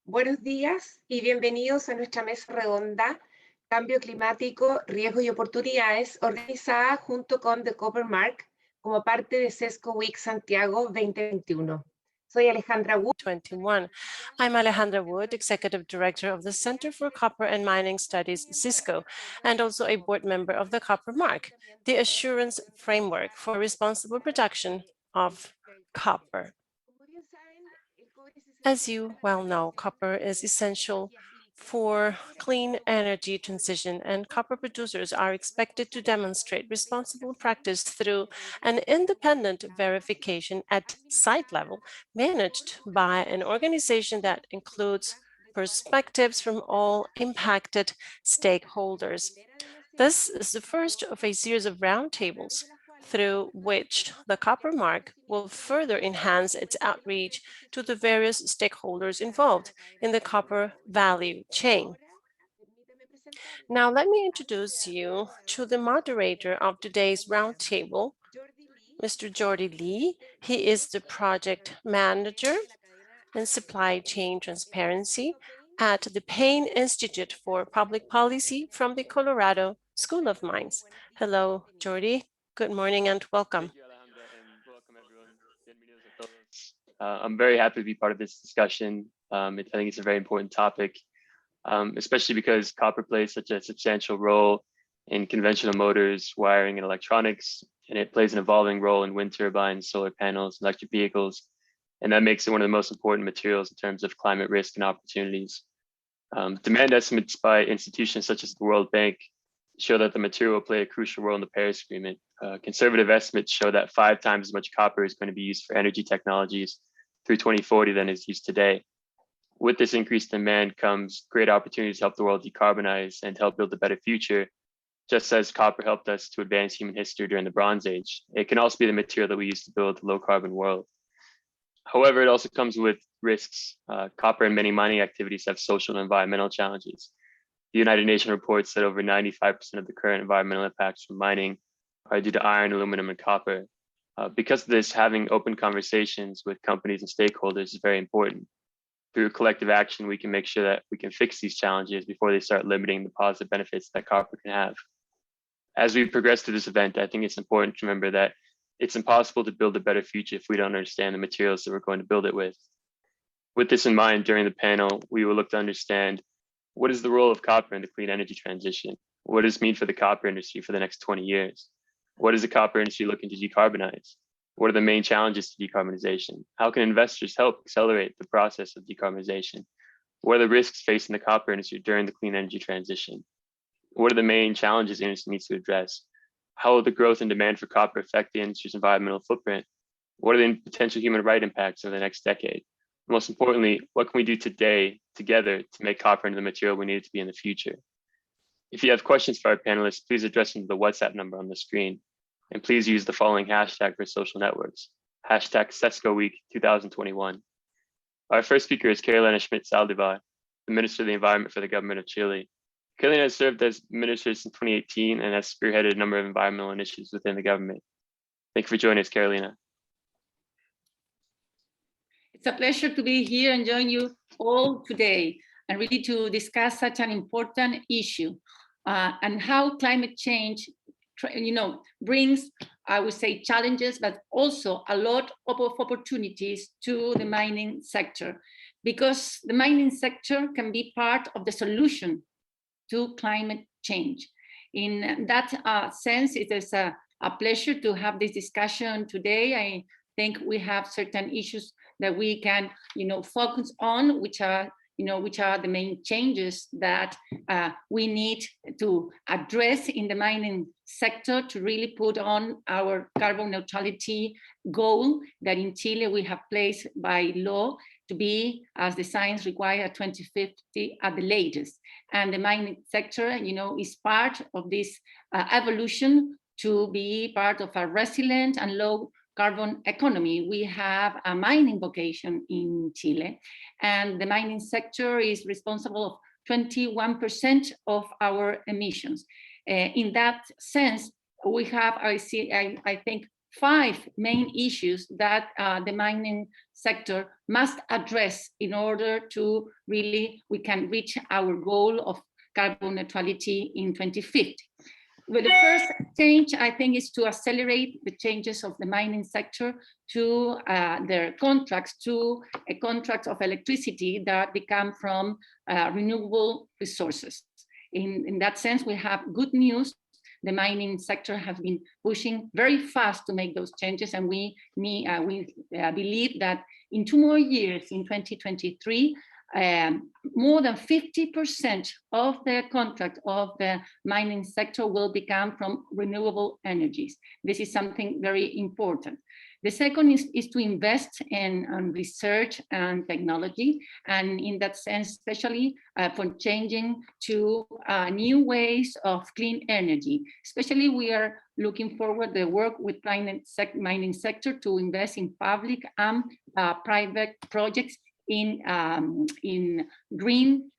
Buenos días y bienvenidos a nuestra mesa redonda Cambio Climático, Riesgos y Oportunidades, organizada junto con The Copper Mark como parte de CESCO Week Santiago 2021. Soy Alejandra Wood. 21. I'm Alejandra Wood, Executive Director of the Center for Copper and Mining Studies, CESCO, and also a board member of the Copper Mark, the assurance framework for responsible production of copper. As you well know, copper is essential for clean energy transition, and copper producers are expected to demonstrate responsible practice through an independent verification at site level, managed by an organization that includes perspectives from all impacted stakeholders. This is the first of a series of roundtables through which the Copper Mark will further enhance its outreach to the various stakeholders involved in the copper value chain. Now, let me introduce you to the moderator of today's roundtable, Mr. Jordi Lee. He is the project manager in supply chain transparency at the Payne Institute for Public Policy from the Colorado School of Mines. Hello, Jordi. Good morning and welcome. Thank you, Alejandra, and welcome everyone. Bienvenidos a todos. I'm very happy to be part of this discussion. I think it's a very important topic, especially because copper plays such a substantial role in conventional motors, wiring, and electronics, and it plays an evolving role in wind turbines, solar panels, electric vehicles, and that makes it one of the most important materials in terms of climate risk and opportunities. Demand estimates by institutions such as the World Bank show that the material will play a crucial role in the Paris Agreement. Conservative estimates show that 5 times as much copper is going to be used for energy technologies through 2040 than is used today. With this increased demand comes great opportunities to help the world decarbonize and help build a better future. Just as copper helped us to advance human history during the Bronze Age, it can also be the material that we use to build a low carbon world. However, it also comes with risks. Copper and many mining activities have social and environmental challenges. The United Nations reports that over 95% of the current environmental impacts from mining are due to iron, aluminum, and copper. Because of this, having open conversations with companies and stakeholders is very important. Through collective action, we can make sure that we can fix these challenges before they start limiting the positive benefits that copper can have. As we progress through this event, I think it's important to remember that it's impossible to build a better future if we don't understand the materials that we're going to build it with. With this in mind, during the panel, we will look to understand what is the role of copper in the clean energy transition? What does it mean for the copper industry for the next 20 years? What is the copper industry looking to decarbonize? What are the main challenges to decarbonization? How can investors help accelerate the process of decarbonization? What are the risks facing the copper industry during the clean energy transition? What are the main challenges the industry needs to address? How will the growth and demand for copper affect the industry's environmental footprint? What are the potential human rights impacts over the next decade? Most importantly, what can we do today together to make copper into the material we need it to be in the future? If you have questions for our panelists, please address them to the WhatsApp number on the screen. And please use the following hashtag for social networks, hashtag CESCO-Week 2021. Our first speaker is Carolina Schmidt-Saldivar, the Minister of the Environment for the government of Chile. Carolina has served as minister since 2018 and has spearheaded a number of environmental initiatives within the government. Thank you for joining us, Carolina. It's a pleasure to be here and join you all today and really to discuss such an important issue and how climate change brings, I would say, challenges, but also a lot of opportunities to the mining sector, because the mining sector can be part of the solution to climate change. In that sense, it is a pleasure to have this discussion today. I think we have certain issues that we can, focus on, which are the main changes that we need to address in the mining sector to really put on our carbon neutrality goal that in Chile we have placed by law to be, as the science requires, 2050 at the latest. And the mining sector, is part of this evolution to be part of a resilient and low carbon economy. We have a mining vocation in Chile, and the mining sector is responsible for 21% of our emissions. In that sense, we have, I think, 5 main issues that the mining sector must address in order to we can reach our goal of carbon neutrality in 2050. Well, the first change, I think, is to accelerate the changes of the mining sector to their contracts, to a contract of electricity that become from renewable resources. In that sense, we have good news. The mining sector has been pushing very fast to make those changes, and we believe that in 2 more years, in 2023, more than 50% of the contract of the mining sector will become from renewable energies. This is something very important. The second is to invest in research and technology, and in that sense, especially for changing to new ways of clean energy. Especially, we are looking forward the work with mining sector to invest in public and private projects in green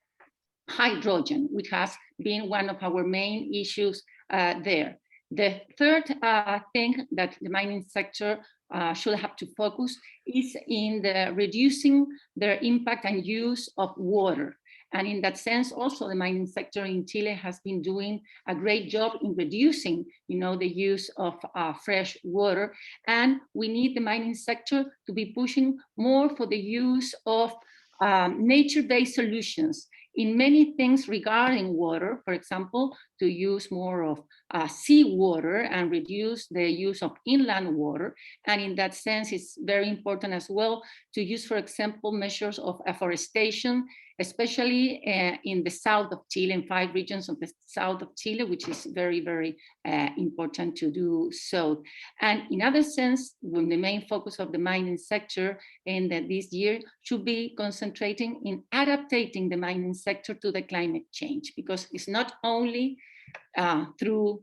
hydrogen, which has been one of our main issues there. The third thing that the mining sector should have to focus is in the reducing their impact and use of water. And in that sense, also the mining sector in Chile has been doing a great job in reducing, the use of fresh water. And we need the mining sector to be pushing more for the use of nature-based solutions in many things regarding water. For example, to use more of seawater and reduce the use of inland water. And in that sense, it's very important as well to use, for example, measures of afforestation, especially in the south of Chile, in 5 regions of the south of Chile, which is very, very important to do so. And in other sense, when the main focus of the mining sector in this year should be concentrating in adapting the mining sector to the climate change, because it's not only through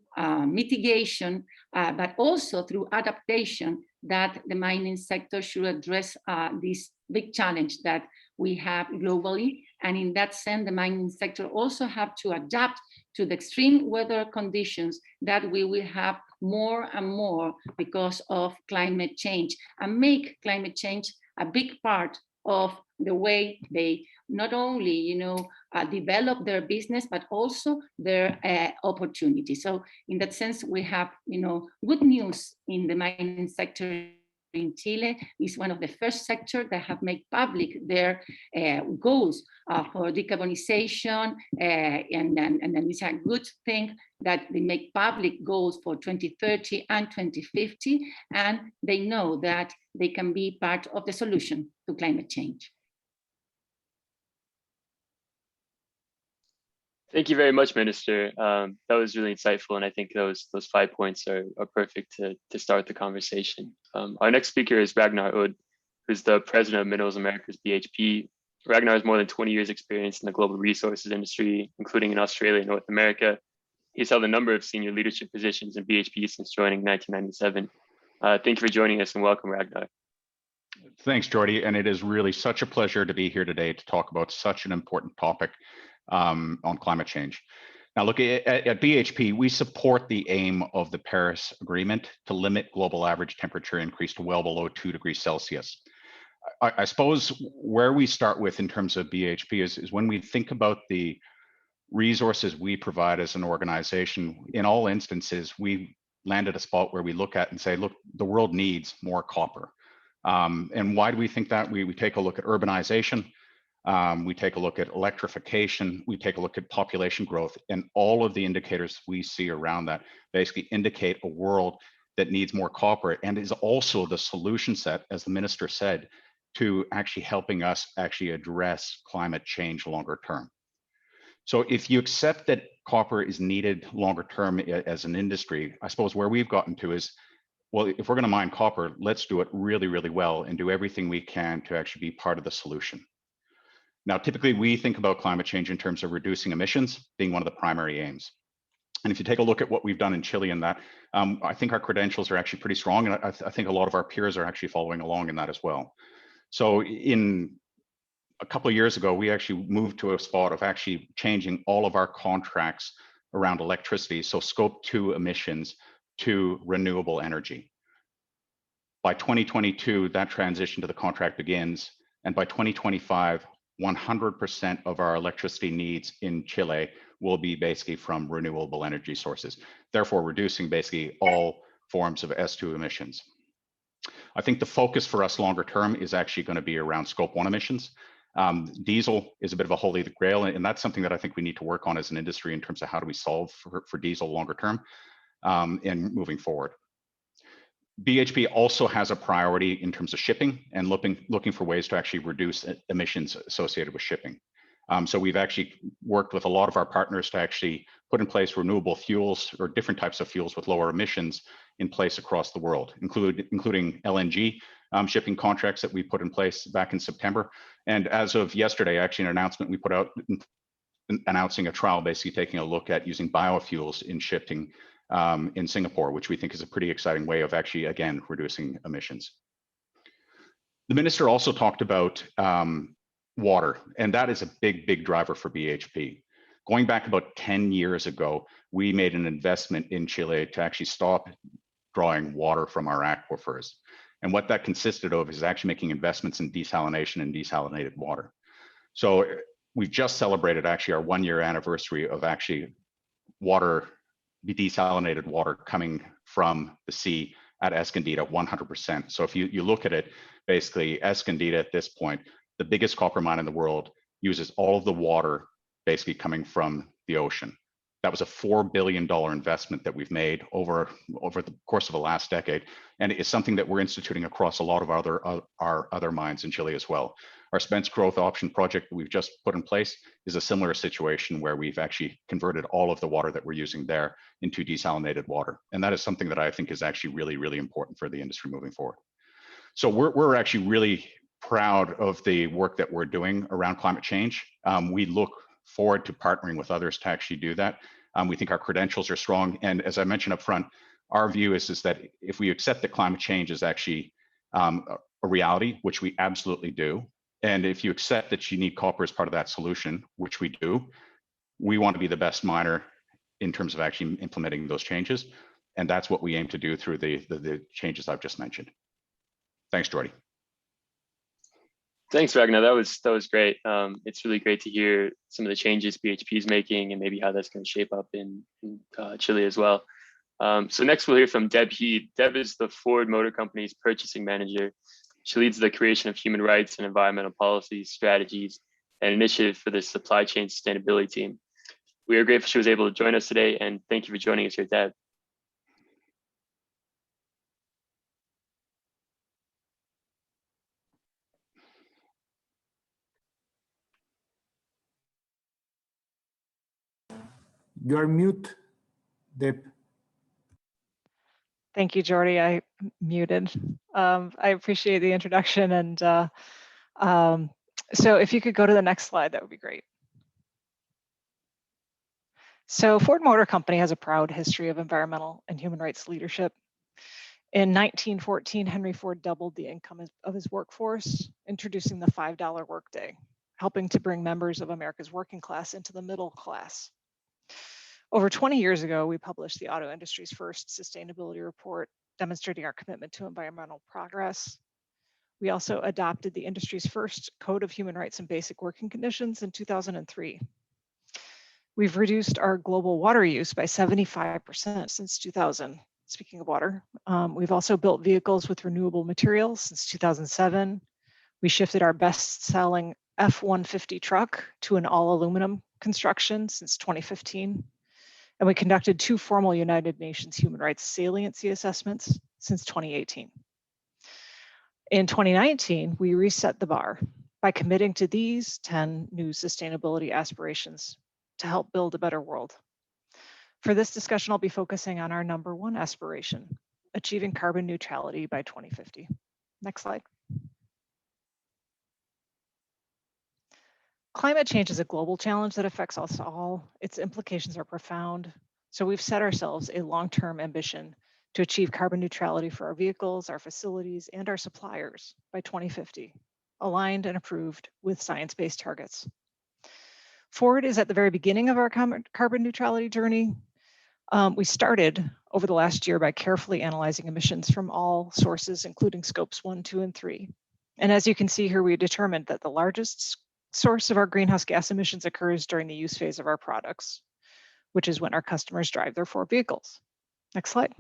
mitigation, but also through adaptation that the mining sector should address this big challenge that we have globally. And in that sense, the mining sector also have to adapt to the extreme weather conditions that we will have more and more because of climate change, and make climate change a big part of the way they not only, develop their business, but also their opportunities. So in that sense, we have, good news in the mining sector in Chile. Is one of the first sectors that have made public their goals for decarbonization, and it's a good thing that they make public goals for 2030 and 2050, and they know that they can be part of the solution to climate change. Thank you very much, Minister. That was really insightful, and I think those 5 points are perfect to start the conversation. Our next speaker is Ragnar Udd, who's the president of Minerals Americas BHP. Ragnar has more than 20 years experience in the global resources industry, including in Australia and North America. He's held a number of senior leadership positions in BHP since joining in 1997. Thank you for joining us, and welcome, Ragnar. Thanks, Jordy, and it is really such a pleasure to be here today to talk about such an important topic on climate change. Now, look, at BHP, we support the aim of the Paris Agreement to limit global average temperature increase to well below 2 degrees Celsius. I suppose where we start with in terms of BHP is when we think about the resources we provide as an organization. In all instances, we land at a spot where we look at and say, look, the world needs more copper. And why do we think that? We take a look at urbanization. We take a look at electrification, we take a look at population growth, and all of the indicators we see around that basically indicate a world that needs more copper, and is also the solution set, as the minister said, to actually helping us actually address climate change longer term. So if you accept that copper is needed longer term as an industry, I suppose where we've gotten to is, well, if we're going to mine copper, let's do it really, really well and do everything we can to actually be part of the solution. Now, typically, we think about climate change in terms of reducing emissions being one of the primary aims. And if you take a look at what we've done in Chile in that, I think our credentials are actually pretty strong. And I think a lot of our peers are actually following along in that as well. So in a couple of years ago, we actually moved to a spot of actually changing all of our contracts around electricity. So scope 2 emissions to renewable energy. By 2022, that transition to the contract begins. And by 2025, 100% of our electricity needs in Chile will be basically from renewable energy sources, therefore reducing basically all forms of S2 emissions. I think the focus for us longer term is actually going to be around Scope 1 emissions. Diesel is a bit of a holy grail, and that's something that I think we need to work on as an industry in terms of how do we solve for diesel longer term and moving forward. BHP also has a priority in terms of shipping and looking for ways to actually reduce emissions associated with shipping. So we've actually worked with a lot of our partners to actually put in place renewable fuels or different types of fuels with lower emissions in place across the world, including LNG shipping contracts that we put in place back in September. And as of yesterday, actually an announcement we put out announcing a trial basically taking a look at using biofuels in shipping in Singapore, which we think is a pretty exciting way of actually, again, reducing emissions. The minister also talked about water, and that is a big driver for BHP. Going back about 10 years ago, we made an investment in Chile to actually stop drawing water from our aquifers. And what that consisted of is actually making investments in desalination and desalinated water. So we've just celebrated actually our 1-year anniversary of actually desalinated water coming from the sea at Escondida 100%. So if you look at it, basically Escondida at this point, the biggest copper mine in the world, uses all of the water basically coming from the ocean. That was a $4 billion investment that we've made over the course of the last decade. And it is something that we're instituting across a lot of our other mines in Chile as well. Our Spence Growth Option project that we've just put in place is a similar situation where we've actually converted all of the water that we're using there into desalinated water. And that is something that I think is actually really important for the industry moving forward. So we're actually really proud of the work that we're doing around climate change. We look forward to partnering with others to actually do that. We think our credentials are strong. And as I mentioned up front, our view is that if we accept that climate change is actually a reality, which we absolutely do, and if you accept that you need copper as part of that solution, which we do, we want to be the best miner in terms of actually implementing those changes. And that's what we aim to do through the changes I've just mentioned. Thanks, Jordy. Thanks, Ragnar. That was great. It's really great to hear some of the changes BHP is making and maybe how that's going to shape up in Chile as well. So next we'll hear from Deb Heed. Deb is the Ford Motor Company's purchasing manager. She leads the creation of human rights and environmental policies, strategies, and initiatives for the supply chain sustainability team. We are grateful she was able to join us today, and thank you for joining us here, Deb. You are mute, Deb. Thank you, Jordy. I muted. I appreciate the introduction. And so if you could go to the next slide, that would be great. So Ford Motor Company has a proud history of environmental and human rights leadership. In 1914, Henry Ford doubled the income of his workforce, introducing the $5 workday, helping to bring members of America's working class into the middle class. Over 20 years ago, we published the auto industry's first sustainability report, demonstrating our commitment to environmental progress. We also adopted the industry's first Code of Human Rights and Basic Working Conditions in 2003. We've reduced our global water use by 75% since 2000. Speaking of water, we've also built vehicles with renewable materials since 2007. We shifted our best-selling F-150 truck to an all-aluminum construction since 2015. And we conducted 2 formal United Nations human rights saliency assessments since 2018. In 2019, we reset the bar by committing to these 10 new sustainability aspirations to help build a better world. For this discussion, I'll be focusing on our #1 aspiration, achieving carbon neutrality by 2050. Next slide. Climate change is a global challenge that affects us all. Its implications are profound. So we've set ourselves a long-term ambition to achieve carbon neutrality for our vehicles, our facilities, and our suppliers by 2050, aligned and approved with science-based targets. Ford is at the very beginning of our carbon neutrality journey. We started over the last year by carefully analyzing emissions from all sources, including scopes 1, 2, and 3. And as you can see here, we determined that the largest source of our greenhouse gas emissions occurs during the use phase of our products, which is when our customers drive their Ford vehicles. Next slide.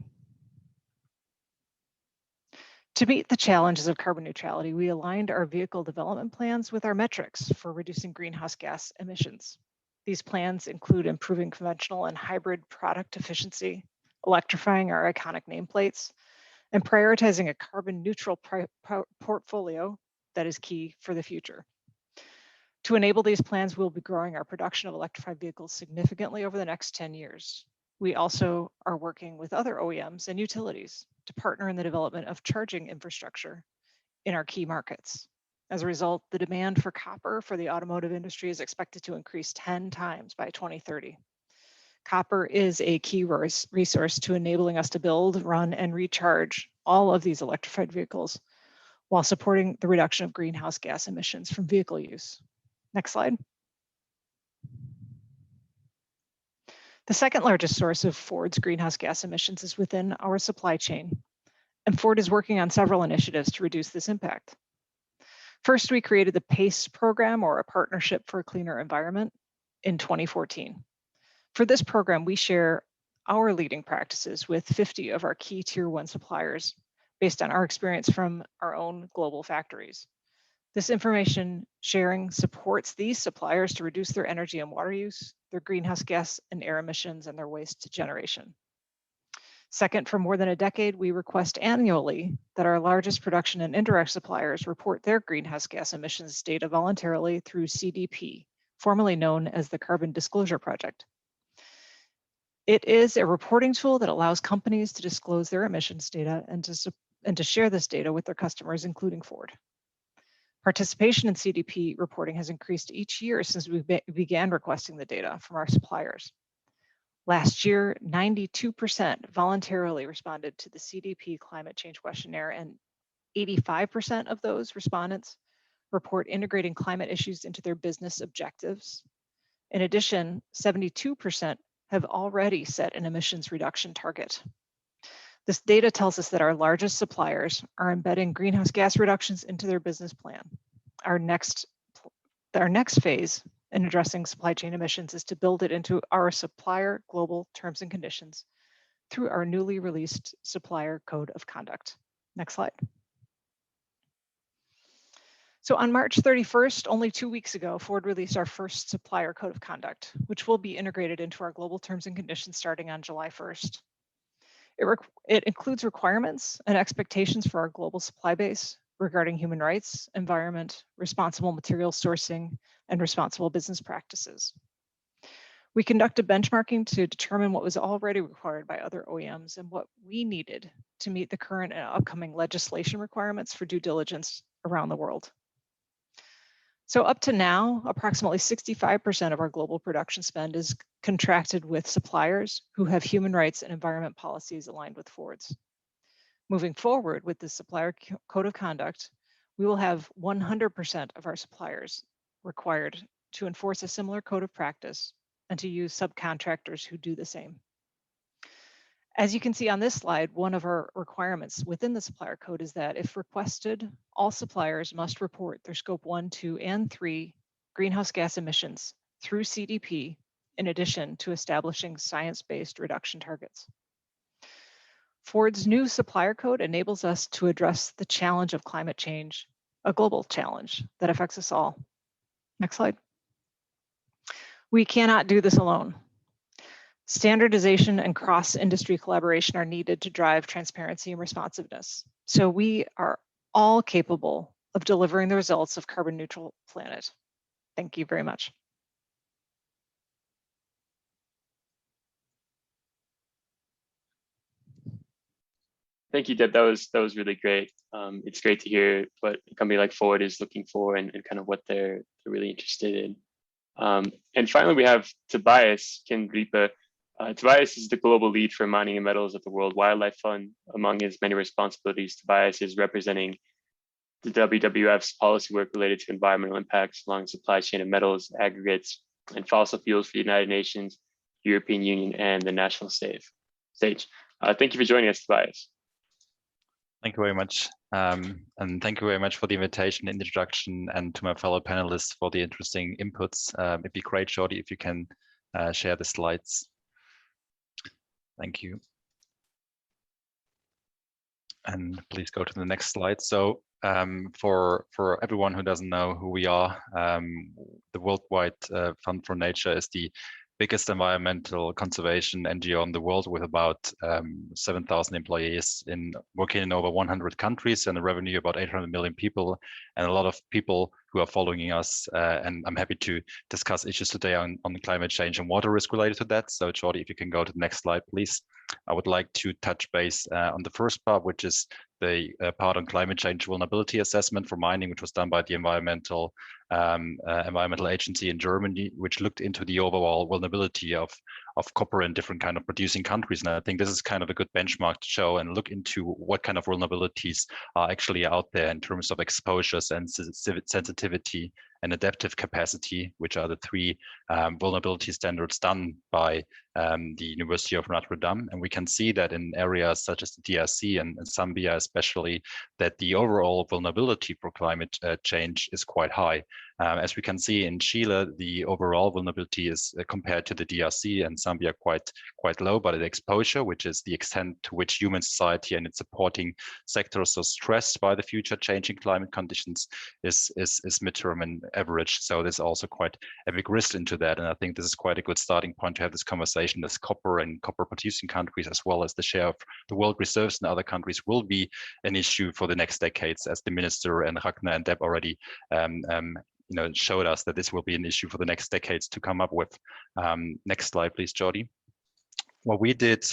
To meet the challenges of carbon neutrality, we aligned our vehicle development plans with our metrics for reducing greenhouse gas emissions. These plans include improving conventional and hybrid product efficiency, electrifying our iconic nameplates, and prioritizing a carbon neutral portfolio that is key for the future. To enable these plans, we'll be growing our production of electrified vehicles significantly over the next 10 years. We also are working with other OEMs and utilities to partner in the development of charging infrastructure in our key markets. As a result, the demand for copper for the automotive industry is expected to increase 10 times by 2030. Copper is a key resource to enabling us to build, run, and recharge all of these electrified vehicles while supporting the reduction of greenhouse gas emissions from vehicle use. Next slide. The second largest source of Ford's greenhouse gas emissions is within our supply chain, and Ford is working on several initiatives to reduce this impact. First, we created the PACE program, or a Partnership for a Cleaner Environment, in 2014. For this program, we share our leading practices with 50 of our key Tier 1 suppliers based on our experience from our own global factories. This information sharing supports these suppliers to reduce their energy and water use, their greenhouse gas and air emissions, and their waste generation. Second, for more than a decade, we request annually that our largest production and indirect suppliers report their greenhouse gas emissions data voluntarily through CDP, formerly known as the Carbon Disclosure Project. It is a reporting tool that allows companies to disclose their emissions data and to share this data with their customers, including Ford. Participation in CDP reporting has increased each year since we began requesting the data from our suppliers. Last year, 92% voluntarily responded to the CDP climate change questionnaire, and 85% of those respondents report integrating climate issues into their business objectives. In addition, 72% have already set an emissions reduction target. This data tells us that our largest suppliers are embedding greenhouse gas reductions into their business plan. Our next phase in addressing supply chain emissions is to build it into our supplier global terms and conditions through our newly released Supplier Code of Conduct. Next slide. So on March 31st, only 2 weeks ago, Ford released our first Supplier Code of Conduct, which will be integrated into our global terms and conditions starting on July 1st. It includes requirements and expectations for our global supply base regarding human rights, environment, responsible material sourcing, and responsible business practices. We conducted benchmarking to determine what was already required by other OEMs and what we needed to meet the current and upcoming legislation requirements for due diligence around the world. So up to now, approximately 65% of our global production spend is contracted with suppliers who have human rights and environment policies aligned with Ford's. Moving forward with the Supplier Code of Conduct, we will have 100% of our suppliers required to enforce a similar code of practice and to use subcontractors who do the same. As you can see on this slide, one of our requirements within the Supplier Code is that if requested, all suppliers must report their Scope 1, 2, and 3 greenhouse gas emissions through CDP, in addition to establishing science-based reduction targets. Ford's new Supplier Code enables us to address the challenge of climate change, a global challenge that affects us all. Next slide. We cannot do this alone. Standardization and cross-industry collaboration are needed to drive transparency and responsiveness. So we are all capable of delivering the results of carbon neutral planet. Thank you very much. Thank you, Deb. That was really great. It's great to hear what a company like Ford is looking for and kind of what they're really interested in. And finally, we have Tobias Kendripa. Tobias is the global lead for mining and metals at the World Wildlife Fund. Among his many responsibilities, Tobias is representing the WWF's policy work related to environmental impacts along the supply chain of metals, aggregates, and fossil fuels for the United Nations. European Union and the national stage. Thank you for joining us, Tobias. Thank you very much. And thank you very much for the invitation, introduction, and to my fellow panelists for the interesting inputs. It'd be great, Jordi, if you can share the slides. Thank you. And please go to the next slide. So for everyone who doesn't know who we are, the Worldwide Fund for Nature is the biggest environmental conservation NGO in the world, with about 7,000 employees working in over 100 countries and a revenue about 800 million people, and a lot of people who are following us. And I'm happy to discuss issues today on climate change and water risk related to that. So Jordi, if you can go to the next slide, please. I would like to touch base on the first part, which is the part on climate change vulnerability assessment for mining, which was done by the environmental agency in Germany, which looked into the overall vulnerability of copper in different kind of producing countries. And I think this is kind of a good benchmark to show and look into what kind of vulnerabilities are actually out there in terms of exposures and sensitivity and adaptive capacity, which are the three vulnerability standards done by the University of Notre Dame. And we can see that in areas such as the DRC and Zambia especially, that the overall vulnerability for climate change is quite high. As we can see in Chile, the overall vulnerability is compared to the DRC and Zambia quite low, but the exposure, which is the extent to which human society and its supporting sectors are stressed by the future changing climate conditions, is midterm and average. So there's also quite a big risk into that. And I think this is quite a good starting point to have this conversation as copper and copper producing countries, as well as the share of the world reserves in other countries, will be an issue for the next decades, as the minister and Ragnar and Deb already showed us that this will be an issue for the next decades to come up with. Next slide, please, Jordi. What we did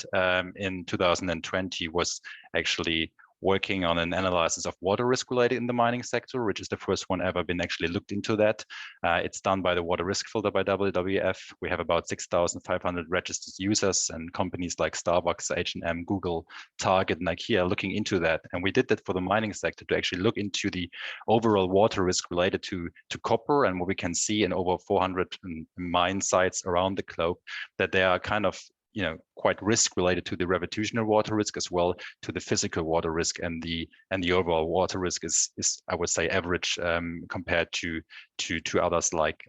in 2020 was actually working on an analysis of water risk related in the mining sector, which is the first one ever been actually looked into that. It's done by the Water Risk Filter by WWF. We have about 6,500 registered users, and companies like Starbucks, H&M, Google, Target, and IKEA looking into that. And we did that for the mining sector to actually look into the overall water risk related to copper. And what we can see in over 400 mine sites around the globe, that they are kind of quite risk related to the reputational water risk, as well to the physical water risk, and the overall water risk is I would say average compared to others like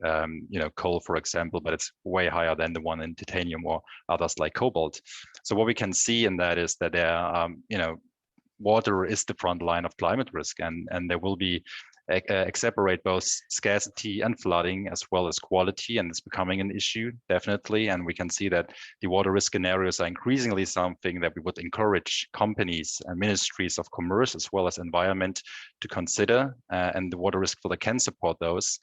coal, for example, but it's way higher than the one in titanium or others like cobalt. So what we can see in that is that there water is the front line of climate risk, and there will be exacerbate both scarcity and flooding, as well as quality, and it's becoming an issue, definitely. And we can see that the water risk scenarios are increasingly something that we would encourage companies and ministries of commerce, as well as environment, to consider, and the water risk filter can support those.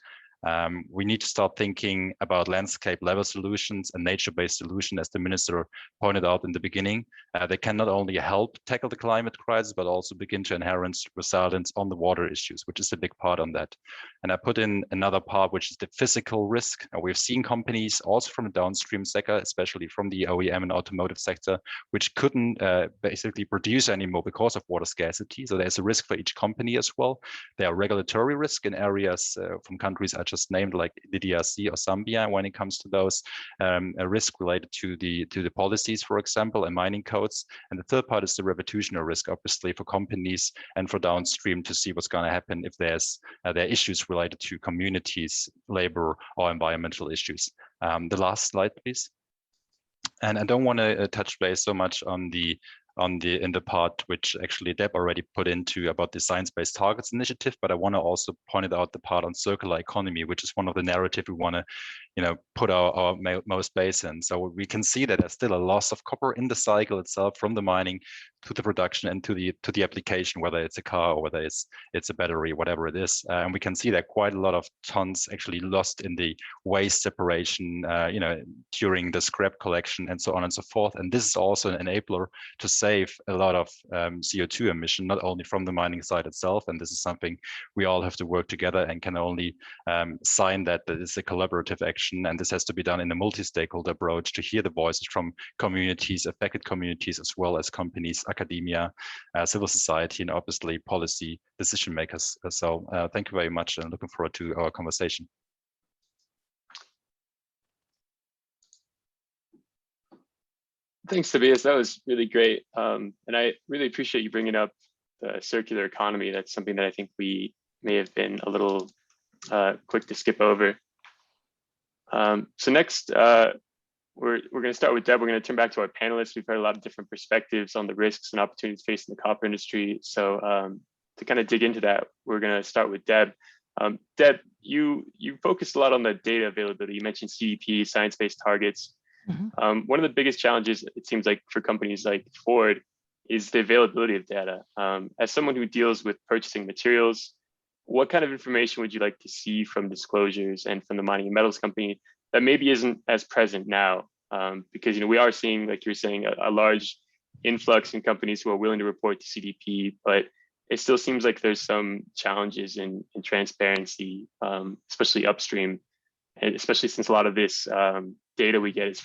We need to start thinking about landscape level solutions and nature-based solutions, as the minister pointed out in the beginning. They can not only help tackle the climate crisis, but also begin to enhance resilience on the water issues, which is a big part on that. And I put in another part, which is the physical risk. And we've seen companies also from the downstream sector, especially from the OEM and automotive sector, which couldn't basically produce anymore because of water scarcity. So there's a risk for each company as well. There are regulatory risk in areas from countries I just named, like the DRC or Zambia, when it comes to those, a risk related to the policies, for example, and mining codes. And the third part is the reputational risk, obviously, for companies and for downstream, to see what's going to happen if there are issues related to communities, labor, or environmental issues. The last slide, please. And I don't want to touch base so much in the part which actually Deb already put into about the Science-Based Targets Initiative, but I want to also point out the part on circular economy, which is one of the narrative we want to put our most base in. So we can see that there's still a loss of copper in the cycle itself, from the mining to the production and to the application, whether it's a car or whether it's a battery, whatever it is. And we can see that quite a lot of tons actually lost in the waste separation, during the scrap collection and so on and so forth. And this is also an enabler to save a lot of CO2 emission, not only from the mining side itself. And this is something we all have to work together, and can only sign that it's a collaborative action. And this has to be done in a multi-stakeholder approach, to hear the voices from communities, affected communities, as well as companies, academia, civil society, and obviously policy decision makers. So thank you very much, and looking forward to our conversation. Thanks, Tobias. That was really great. And I really appreciate you bringing up the circular economy. That's something that I think we may have been a little quick to skip over. So next, we're going to start with Deb. We're going to turn back to our panelists. We've heard a lot of different perspectives on the risks and opportunities facing the copper industry. So to kind of dig into that, we're going to start with Deb. Deb, you focused a lot on the data availability. You mentioned CDP, science-based targets. One of the biggest challenges, it seems like, for companies like Ford is the availability of data. As someone who deals with purchasing materials, what kind of information would you like to see from disclosures and from the mining and metals company that maybe isn't as present now? Because we are seeing, like you're saying, a large influx in companies who are willing to report to CDP, but it still seems like there's some challenges in transparency, especially upstream, and especially since a lot of this data we get is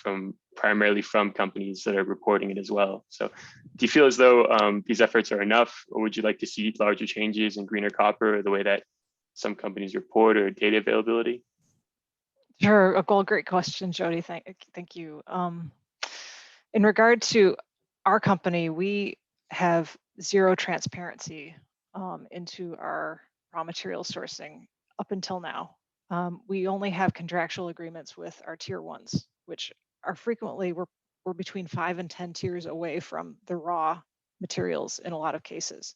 primarily from companies that are reporting it as well. So do you feel as though these efforts are enough, or would you like to see larger changes in greener copper, or the way that some companies report, or data availability? Sure, well, great question, Jody. Thank you. In regard to our company, we have zero transparency into our raw material sourcing up until now. We only have contractual agreements with our tier ones, which are frequently, we're between 5 and 10 tiers away from the raw materials in a lot of cases.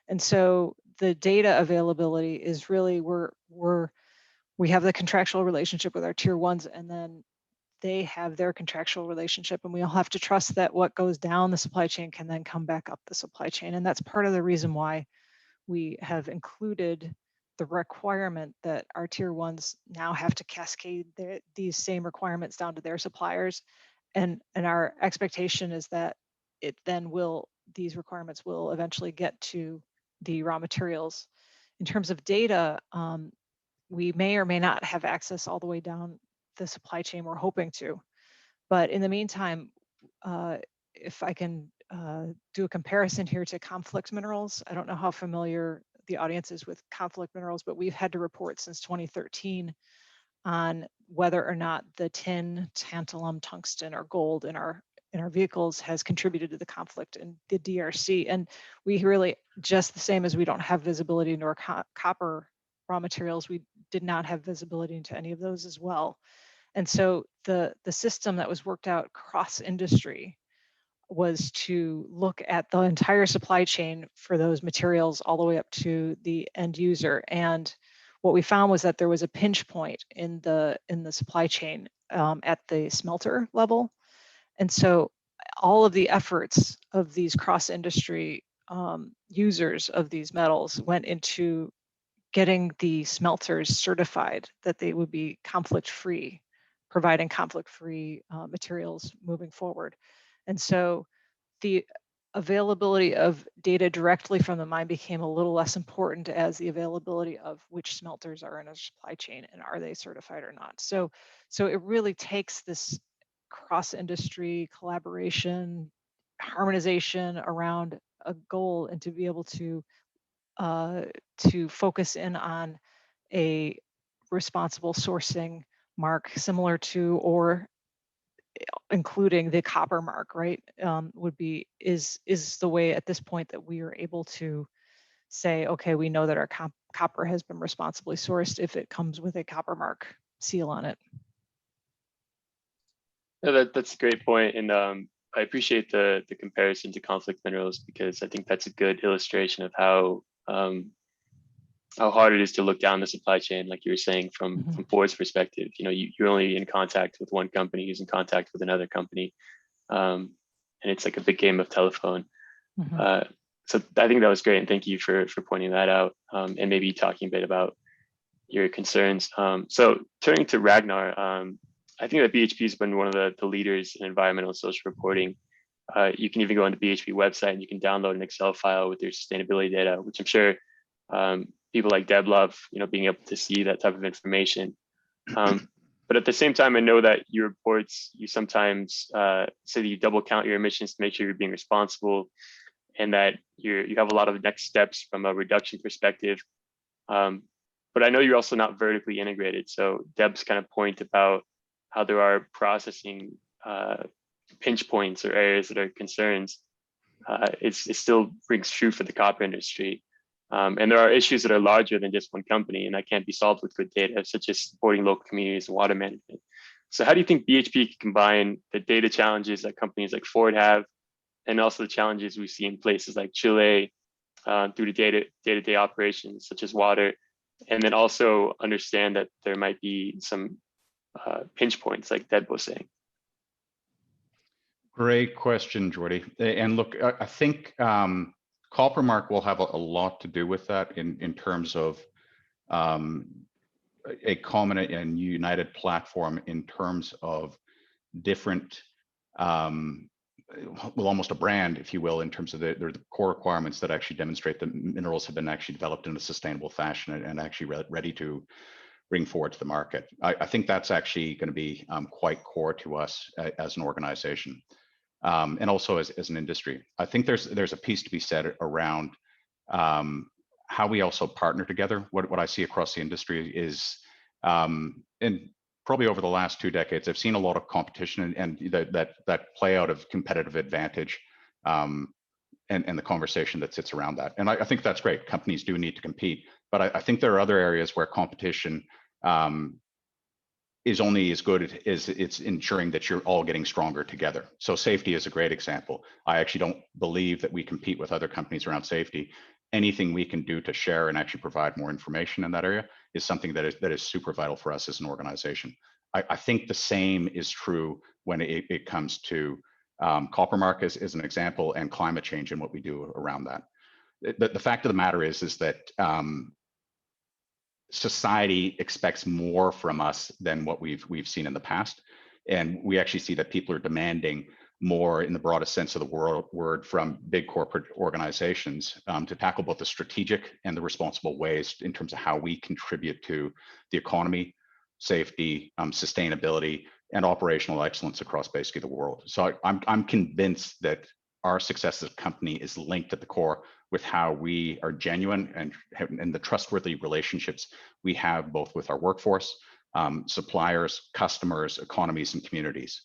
And so the data availability is really, we have the contractual relationship with our tier ones, and then they have their contractual relationship, and we all have to trust that what goes down the supply chain can then come back up the supply chain. And that's part of the reason why we have included the requirement that our tier ones now have to cascade these same requirements down to their suppliers. And our expectation is that these requirements will eventually get to the raw materials. In terms of data, we may or may not have access all the way down the supply chain. We're hoping to. But in the meantime, if I can do a comparison here to conflict minerals, I don't know how familiar the audience is with conflict minerals, but we've had to report since 2013 on whether or not the tin, tantalum, tungsten, or gold in our vehicles has contributed to the conflict in the DRC. And we really, just the same as we don't have visibility into our copper raw materials, we did not have visibility into any of those as well. And so the system that was worked out cross industry was to look at the entire supply chain for those materials all the way up to the end user. And what we found was that there was a pinch point in the supply chain at the smelter level. And so all of the efforts of these cross industry users of these metals went into getting the smelters certified that they would be conflict-free, providing conflict-free materials moving forward. And so the availability of data directly from the mine became a little less important as the availability of which smelters are in a supply chain and are they certified or not. So it really takes this cross-industry collaboration, harmonization around a goal, and to be able to focus in on a responsible sourcing mark similar to or including the copper mark, right, is the way at this point that we are able to say, okay, we know that our copper has been responsibly sourced if it comes with a copper mark seal on it. Yeah, that's a great point. And I appreciate the comparison to conflict minerals, because I think that's a good illustration of how hard it is to look down the supply chain, like you were saying, from Ford's perspective. You're only in contact with one company who's in contact with another company, and it's like a big game of telephone. So I think that was great, and thank you for pointing that out, and maybe talking a bit about your concerns. So turning to Ragnar, I think that BHP has been one of the leaders in environmental and social reporting. You can even go on the BHP website and you can download an Excel file with your sustainability data, which I'm sure people like Deb love, being able to see that type of information. But at the same time, I know that your reports, you sometimes say that you double count your emissions to make sure you're being responsible, and that you have a lot of next steps from a reduction perspective. But I know you're also not vertically integrated. So Deb's kind of point about how there are processing pinch points or areas that are concerns, it still rings true for the copper industry. And there are issues that are larger than just one company, and that can't be solved with good data, such as supporting local communities and water management. So how do you think BHP can combine the data challenges that companies like Ford have, and also the challenges we see in places like Chile through the day-to-day operations, such as water, and then also understand that there might be some pinch points, like Deb was saying? Great question, Jordy. And look, I think CopperMark will have a lot to do with that in terms of a common and united platform in terms of different, well, almost a brand, if you will, in terms of the core requirements that actually demonstrate that minerals have been actually developed in a sustainable fashion and actually ready to bring forward to the market. I think that's actually going to be quite core to us as an organization. And also as an industry. I think there's a piece to be said around how we also partner together. What I see across the industry is, and probably over the last 2 decades, I've seen a lot of competition and that play out of competitive advantage and the conversation that sits around that. And I think that's great. Companies do need to compete, but I think there are other areas where competition is only as good as it's ensuring that you're all getting stronger together. So safety is a great example. I actually don't believe that we compete with other companies around safety. Anything we can do to share and actually provide more information in that area is something that is super vital for us as an organization. I think the same is true when it comes to CopperMark as an example, and climate change and what we do around that. The fact of the matter is that society expects more from us than what we've seen in the past. And we actually see that people are demanding more in the broadest sense of the word from big corporate organizations to tackle both the strategic and the responsible ways in terms of how we contribute to the economy, safety, sustainability, and operational excellence across basically the world. So I'm convinced that our success as a company is linked at the core with how we are genuine and the trustworthy relationships we have both with our workforce, suppliers, customers, economies, and communities.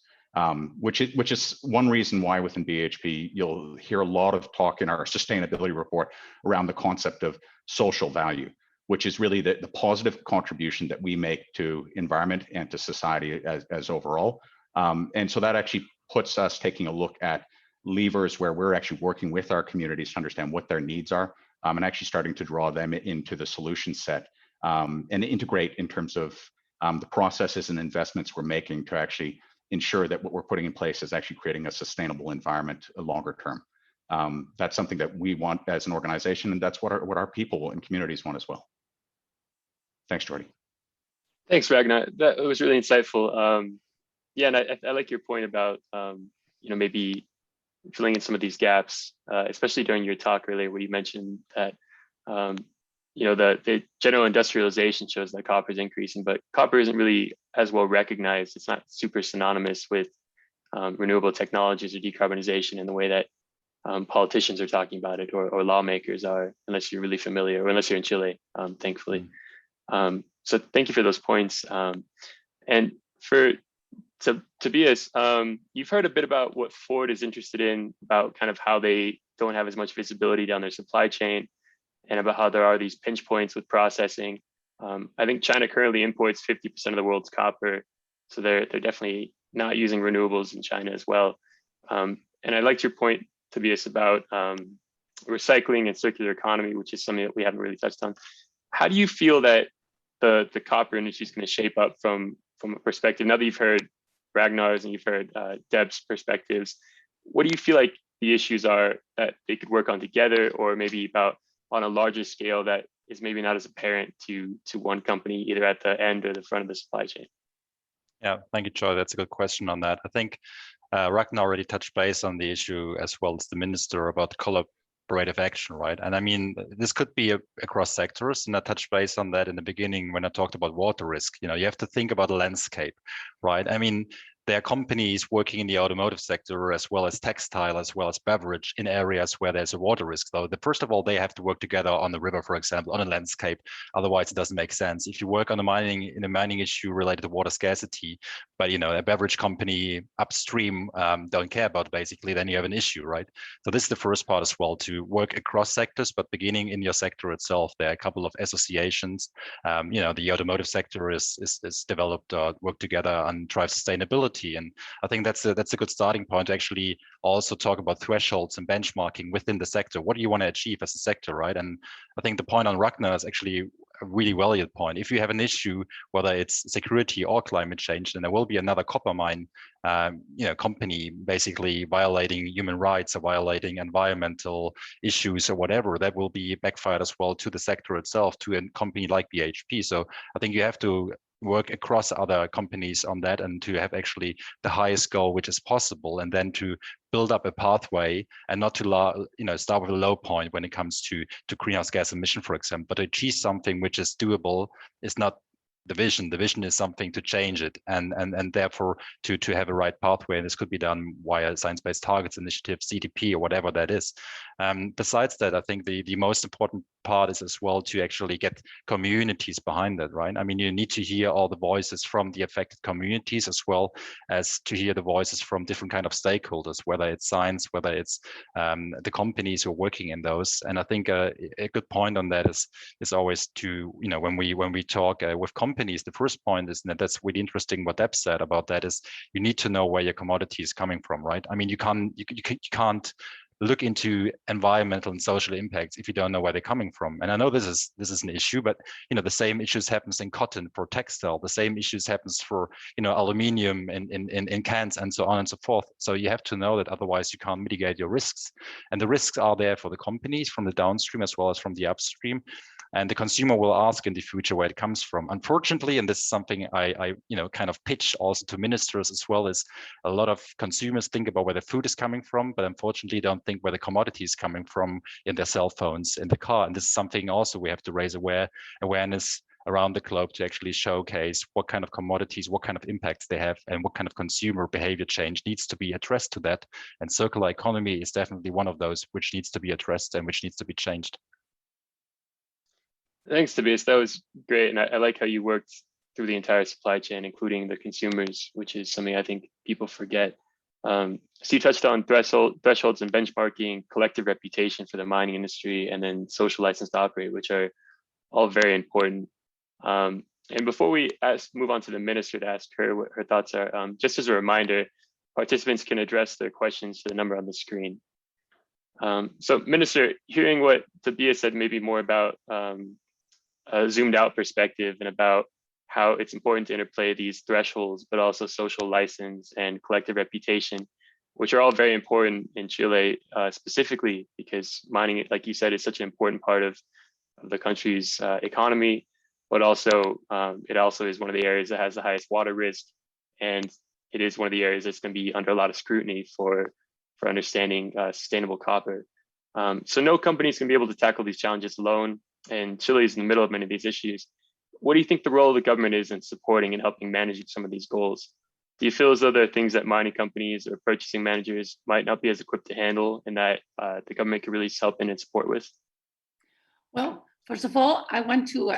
Which is one reason why within BHP, you'll hear a lot of talk in our sustainability report around the concept of social value, which is really the positive contribution that we make to environment and to society as overall. And so that actually puts us taking a look at levers where we're actually working with our communities to understand what their needs are, and actually starting to draw them into the solution set and integrate in terms of the processes and investments we're making to actually ensure that what we're putting in place is actually creating a sustainable environment longer term. That's something that we want as an organization, and that's what our people and communities want as well. Thanks, Jordy. Thanks, Ragnar. That was really insightful. Yeah, and I like your point about maybe filling in some of these gaps, especially during your talk earlier, where you mentioned that the general industrialization shows that copper is increasing, but copper isn't really as well recognized. It's not super synonymous with renewable technologies or decarbonization in the way that politicians are talking about it, or lawmakers are, unless you're really familiar, or unless you're in Chile, thankfully. So thank you for those points. And for Tobias, you've heard a bit about what Ford is interested in, about kind of how they don't have as much visibility down their supply chain, and about how there are these pinch points with processing. I think China currently imports 50% of the world's copper, so they're definitely not using renewables in China as well. And I liked your point, Tobias, about recycling and circular economy, which is something that we haven't really touched on. How do you feel that the copper industry is going to shape up from a perspective, now that you've heard Ragnar's and you've heard Deb's perspectives? What do you feel like the issues are that they could work on together, or maybe about on a larger scale that is maybe not as apparent to one company, either at the end or the front of the supply chain? Yeah, thank you, Joy. That's a good question on that. I think Ragnar already touched base on the issue, as well as the minister, about collaborative action, right? And I mean, this could be across sectors, and I touched base on that in the beginning when I talked about water risk. You have to think about the landscape, right? I mean, there are companies working in the automotive sector as well as textile, as well as beverage in areas where there's a water risk. So first of all, they have to work together on the river, for example, on a landscape. Otherwise, it doesn't make sense. If you work on a mining issue related to water scarcity, but a beverage company upstream don't care about it, basically, then you have an issue, right? So this is the first part as well, to work across sectors, but beginning in your sector itself. There are a couple of associations. The automotive sector is developed, work together and drive sustainability. And I think that's a good starting point to actually also talk about thresholds and benchmarking within the sector. What do you want to achieve as a sector, right? And I think the point on Ragnar is actually a really valid point. If you have an issue, whether it's security or climate change, then there will be another copper mine company basically violating human rights or violating environmental issues or whatever. That will be backfired as well to the sector itself, to a company like BHP. So I think you have to work across other companies on that, and to have actually the highest goal which is possible, and then to build up a pathway, and not to start with a low point when it comes to greenhouse gas emission, for example, but to achieve something which is doable. Is not the vision. The vision is something to change it, and therefore to have a right pathway. And this could be done via Science-Based Targets Initiative, CDP, or whatever that is. Besides that, I think the most important part is as well to actually get communities behind that, right? I mean, you need to hear all the voices from the affected communities, as well as to hear the voices from different kind of stakeholders, whether it's science, whether it's the companies who are working in those. And I think a good point on that is always to, when we talk with companies, the first point is that's really interesting what Deb said about that, is you need to know where your commodity is coming from, right? I mean, you can't look into environmental and social impacts if you don't know where they're coming from. And I know this is an issue, but the same issues happens in cotton for textile, the same issues happens for aluminium in cans, and so on and so forth. So you have to know that, otherwise you can't mitigate your risks. And the risks are there for the companies from the downstream as well as from the upstream. And the consumer will ask in the future where it comes from. Unfortunately, and this is something I kind of pitch also to ministers as well, is a lot of consumers think about where the food is coming from, but unfortunately don't think where the commodity is coming from in their cell phones, in the car. And this is something also we have to raise awareness around the globe, to actually showcase what kind of commodities, what kind of impacts they have, and what kind of consumer behavior change needs to be addressed to that. And circular economy is definitely one of those which needs to be addressed and which needs to be changed. Thanks, Tobias. That was great. And I like how you worked through the entire supply chain, including the consumers, which is something I think people forget. So you touched on thresholds and benchmarking, collective reputation for the mining industry, and then social license to operate, which are all very important. And before we move on to the minister to ask her what her thoughts are, just as a reminder, participants can address their questions to the number on the screen. So Minister, hearing what Tobias said, maybe more about a zoomed out perspective, and about how it's important to interplay these thresholds, but also social license and collective reputation, which are all very important in Chile, specifically because mining, like you said, is such an important part of the country's economy, but also it also is one of the areas that has the highest water risk, and it is one of the areas that's going to be under a lot of scrutiny for understanding sustainable copper. So no company is going to be able to tackle these challenges alone, and Chile is in the middle of many of these issues. What do you think the role of the government is in supporting and helping manage some of these goals? Do you feel as though there are things that mining companies or purchasing managers might not be as equipped to handle, and that the government could really help in and support with? Well, first of all, I want to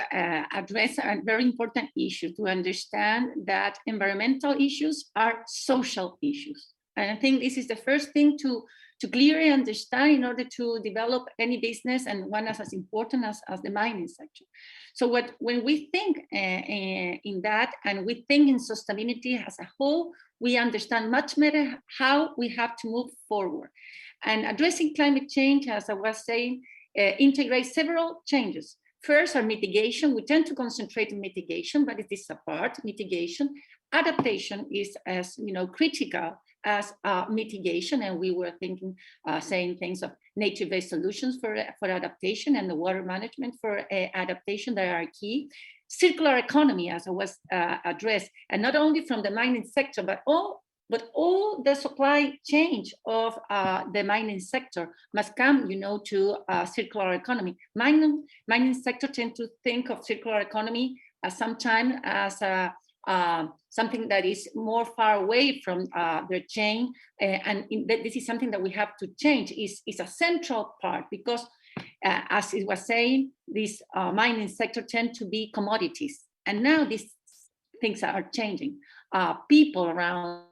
address a very important issue, to understand that environmental issues are social issues. And I think this is the first thing to clearly understand in order to develop any business, and one as important as the mining sector. So when we think in that, and we think in sustainability as a whole, we understand much better how we have to move forward. And addressing climate change, as I was saying, integrates several changes. First, our mitigation. We tend to concentrate on mitigation, but it is a part, mitigation. Adaptation is as critical as mitigation, and we were thinking, saying things of nature-based solutions for adaptation, and the water management for adaptation that are key. Circular economy, as I was addressed, and not only from the mining sector, but all the supply chain of the mining sector must come, to circular economy. Mining sector tend to think of circular economy as sometimes as something that is more far away from their chain, and this is something that we have to change. Is a central part, because as it was saying, this mining sector tend to be commodities, and now these things are changing. People around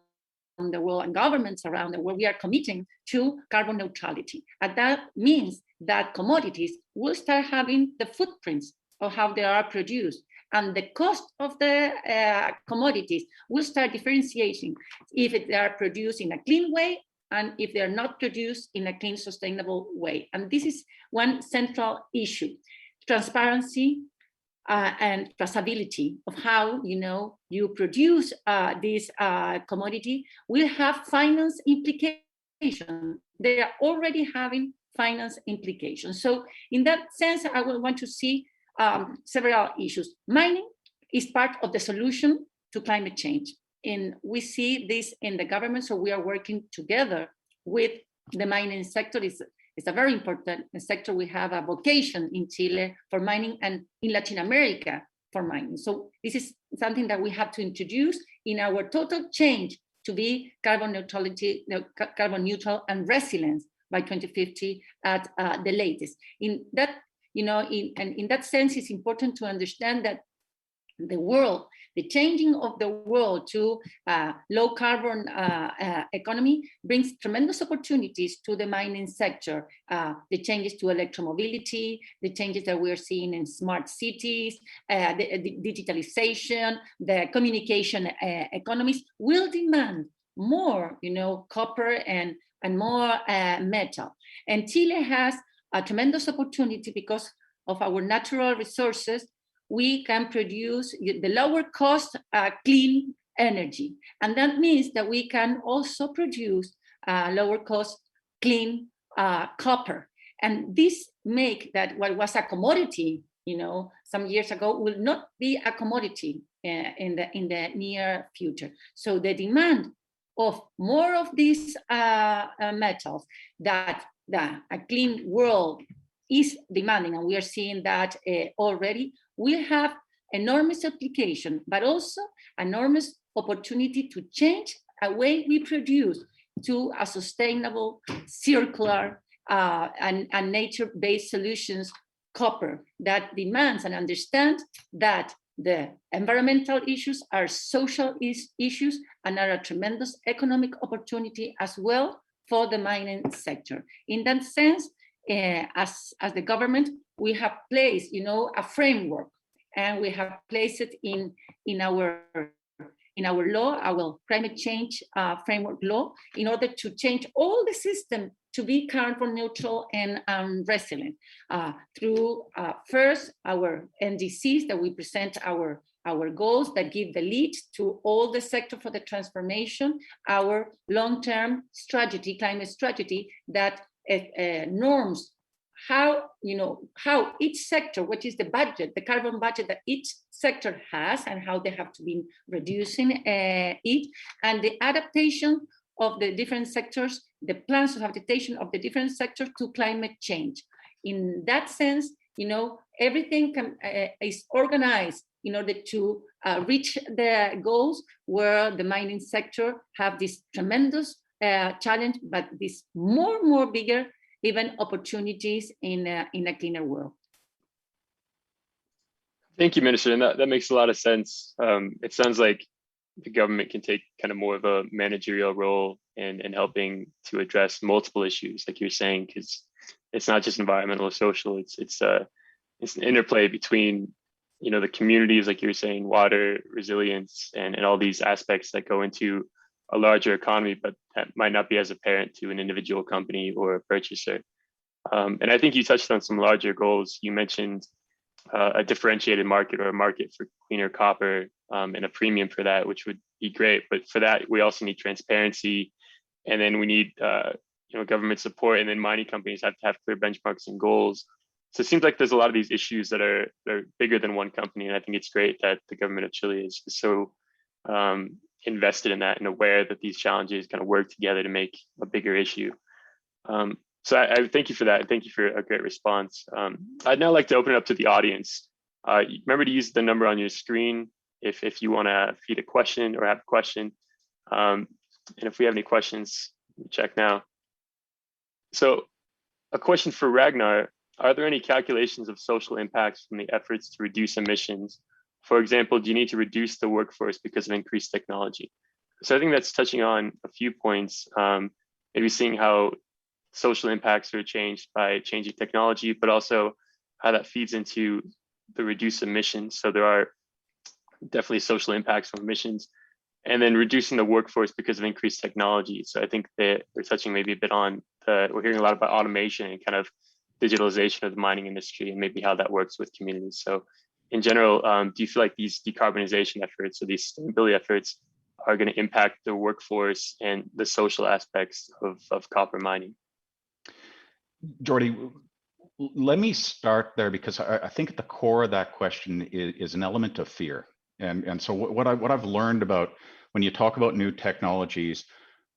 the world and governments around the world, we are committing to carbon neutrality, and that means that commodities will start having the footprints of how they are produced, and the cost of the commodities will start differentiating if they are produced in a clean way and if they are not produced in a clean, sustainable way. And this is one central issue: transparency and traceability of how you produce this commodity will have finance implications. They are already having finance implications. So in that sense, I will want to see several issues. Mining is part of the solution to climate change, and we see this in the government, so we are working together with the mining sector. It's a very important sector. We have a vocation in Chile for mining and in Latin America for mining. So this is something that we have to introduce in our total change to be carbon neutral and resilient by 2050 at the latest. In that, in that sense, it's important to understand that the changing of the world to low carbon economy brings tremendous opportunities to the mining sector. The changes to electromobility, the changes that we're seeing in smart cities, the digitalization, the communication economies will demand more, copper and more metal. And Chile has a tremendous opportunity because of our natural resources. We can produce the lower cost clean energy. And that means that we can also produce lower cost clean copper. And this make that what was a commodity, some years ago will not be a commodity in the near future. So the demand of more of these metals that a clean world is demanding, and we are seeing that already, will have enormous application, but also enormous opportunity to change a way we produce to a sustainable, circular, and nature-based solutions, copper, that demands and understands that the environmental issues are social issues and are a tremendous economic opportunity as well for the mining sector. In that sense, as the government, we have placed, a framework, and we have placed it in our law, our climate change framework law, in order to change all the system to be carbon neutral and resilient through first our NDCs that we present our goals that give the lead to all the sector for the transformation, our long-term strategy, climate strategy that norms how each sector, what is the budget, the carbon budget that each sector has, and how they have to be reducing it, and the adaptation of the different sectors, the plans of adaptation of the different sectors to climate change. In that sense, everything is organized in order to reach the goals, where the mining sector have this tremendous challenge, but this more bigger even opportunities in a cleaner world. Thank you, Minister, and that makes a lot of sense. It sounds like the government can take kind of more of a managerial role in helping to address multiple issues, like you're saying, because it's not just environmental or social. It's an interplay between the communities, like you were saying, water, resilience, and all these aspects that go into a larger economy, but that might not be as apparent to an individual company or a purchaser. And I think you touched on some larger goals. You mentioned a differentiated market, or a market for cleaner copper, and a premium for that, which would be great. But for that, we also need transparency, and then we need government support, and then mining companies have to have clear benchmarks and goals. So it seems like there's a lot of these issues that are bigger than one company, and I think it's great that the government of Chile is so invested in that and aware that these challenges kind of work together to make a bigger issue. So I thank you for that. Thank you for a great response. I'd now like to open it up to the audience. Remember to use the number on your screen if you want to feed a question or have a question. And if we have any questions, check now. So a question for Ragnar, are there any calculations of social impacts from the efforts to reduce emissions? For example, do you need to reduce the workforce because of increased technology? So I think that's touching on a few points, maybe seeing how social impacts are changed by changing technology, but also how that feeds into the reduced emissions. So there are definitely social impacts from emissions, and then reducing the workforce because of increased technology. So I think that they're touching maybe a bit on we're hearing a lot about automation and kind of digitalization of the mining industry and maybe how that works with communities. So in general, do you feel like these decarbonization efforts or these sustainability efforts are going to impact the workforce and the social aspects of copper mining? Jordy, let me start there, because I think at the core of that question is an element of fear. And so what I've learned about when you talk about new technologies,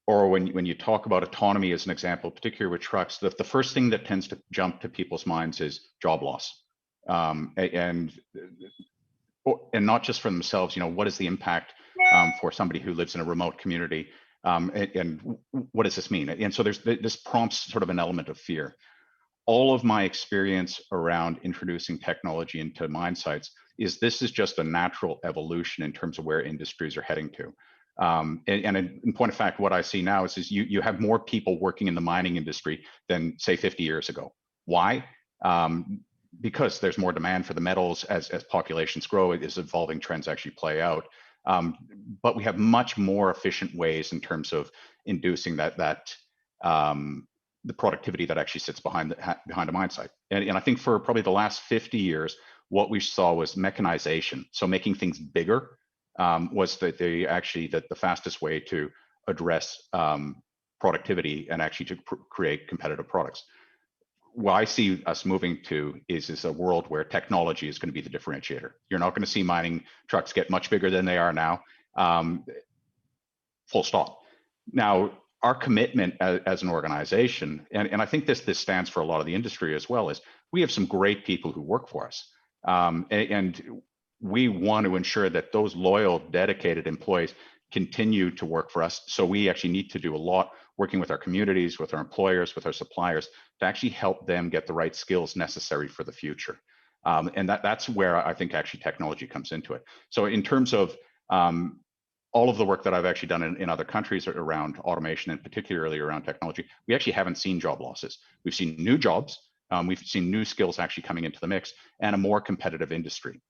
or when you talk about autonomy as an example, particularly with trucks, the first thing that tends to jump to people's minds is job loss. And not just for themselves, what is the impact for somebody who lives in a remote community? And what does this mean? And so this prompts sort of an element of fear. All of my experience around introducing technology into mine sites is this is just a natural evolution in terms of where industries are heading to. And in point of fact, what I see now is you have more people working in the mining industry than, say, 50 years ago. Why? Because there's more demand for the metals as populations grow, as evolving trends actually play out. But we have much more efficient ways in terms of inducing the productivity that actually sits behind a mine site. And I think for probably the last 50 years, what we saw was mechanization. So making things bigger was the fastest way to address productivity and actually to create competitive products. What I see us moving to is a world where technology is going to be the differentiator. You're not going to see mining trucks get much bigger than they are now, full stop. Now, our commitment as an organization, and I think this stands for a lot of the industry as well, is we have some great people who work for us. And we want to ensure that those loyal, dedicated employees continue to work for us. So we actually need to do a lot working with our communities, with our employers, with our suppliers, to actually help them get the right skills necessary for the future. And that's where I think actually technology comes into it. So in terms of all of the work that I've actually done in other countries around automation, and particularly around technology, we actually haven't seen job losses. We've seen new jobs, we've seen new skills actually coming into the mix, and a more competitive industry.